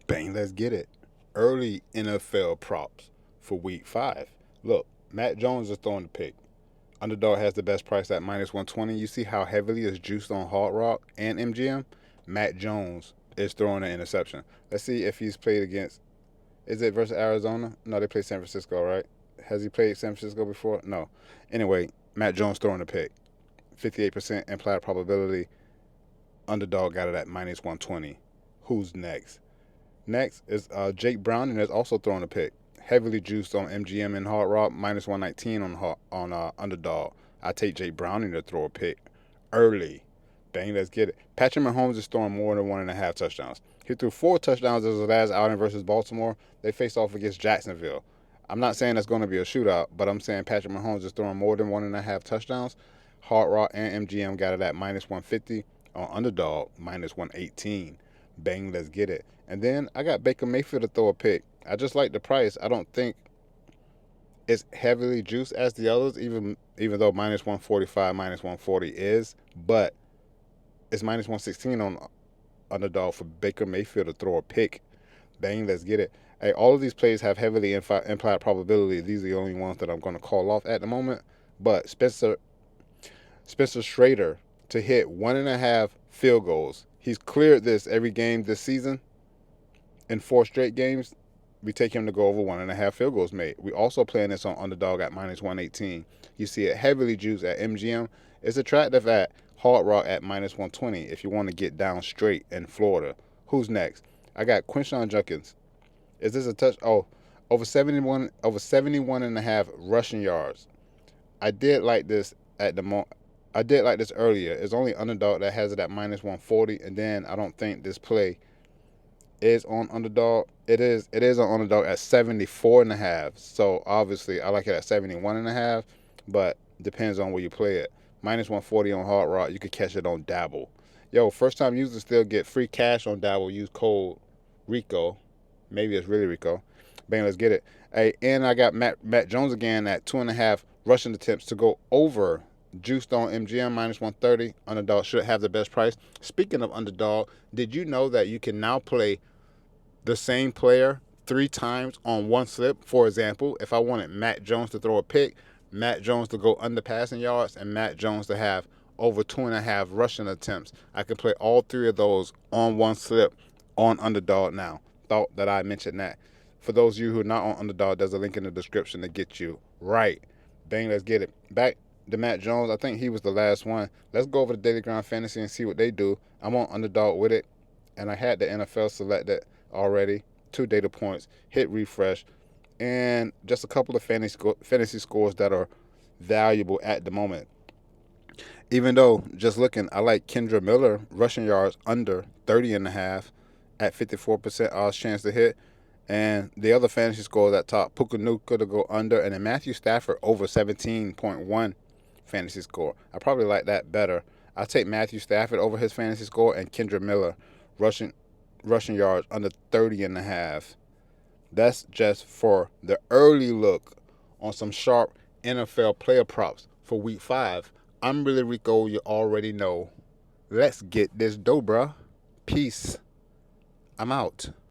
Bang, let's get it. Early NFL props for week 5. Look, Matt Jones is throwing the pick. Underdog has the best price at minus 120. You see how heavily it's juiced on Hard Rock and MGM? Matt Jones is throwing an interception. Let's see if he's played against. Is it versus Arizona? No, they played San Francisco, right? Has he played San Francisco before? No. Anyway, Matt Jones throwing the pick. 58% implied probability. Underdog got it at minus 120. Who's next? Next is Jake Browning that's also throwing a pick. Heavily juiced on MGM and Hard Rock, minus 119 on Underdog. I take Jake Browning to throw a pick early. Bang, let's get it. Patrick Mahomes is throwing more than 1.5 touchdowns. He threw 4 touchdowns as his last outing versus Baltimore. They faced off against Jacksonville. I'm not saying that's going to be a shootout, but I'm saying Patrick Mahomes is throwing more than 1.5 touchdowns. Hard Rock and MGM got it at minus 150. On Underdog, minus 118. Bang, let's get it. And then I got Baker Mayfield to throw a pick. I just like the price. I don't think it's heavily juiced as the others, even though minus 145, minus 140 is. But it's minus 116 on Underdog for Baker Mayfield to throw a pick. Bang, let's get it. Hey, all of these plays have heavily implied probability. These are the only ones that I'm going to call off at the moment. But Spencer Schrader to hit 1.5 field goals. He's cleared this every game this season. In 4 straight games, we take him to go over 1.5 field goals made. We also playing this on Underdog at minus 118. You see it heavily juiced at MGM. It's attractive at Hard Rock at minus 120 if you want to get down straight in Florida. Who's next? I got Quinshawn Judkins. Is this a touch? Oh, over 71.5 rushing yards. I did like this earlier. It's only Underdog that has it at minus 140, and then I don't think this play is on Underdog. It is on Underdog at 74.5. So obviously I like it at 71.5, but depends on where you play it. Minus 140 on Hard Rock. You could catch it on Dabble. Yo, first time users still get free cash on Dabble. Use code RICO. Maybe it's ReallyRico. Bang, let's get it. Hey, and I got Matt Jones again at 2.5 rushing attempts to go over. Juiced on MGM minus 130. Underdog should have the best price. Speaking of Underdog, did you know that you can now play the same player 3 times on one slip? For example, if I wanted Matt Jones to throw a pick, Matt Jones to go under passing yards, and Matt Jones to have over 2.5 rushing attempts, I can play all 3 of those on one slip on Underdog now. Thought that I mentioned that. For those of you who are not on Underdog, there's a link in the description to get you right. Bang, let's get it. Back to Matt Jones. I think he was the last one. Let's go over to Daily Ground Fantasy and see what they do. I'm on Underdog with it, and I had the NFL selected already. 2 data points, hit refresh, and just a couple of fantasy scores that are valuable at the moment. Even though, just looking, I like Kendra Miller, rushing yards under 30.5 at 54% odds chance to hit. And the other fantasy scores at top, Puka to go under, and then Matthew Stafford over 17.1 fantasy score. I probably like that better. I'll take Matthew Stafford over his fantasy score and Kendra Miller rushing yards under 30.5. That's just for the early look on some sharp NFL player props for week 5. I'm ReallyRico, you already know. Let's get this dough, bruh. Peace. I'm out.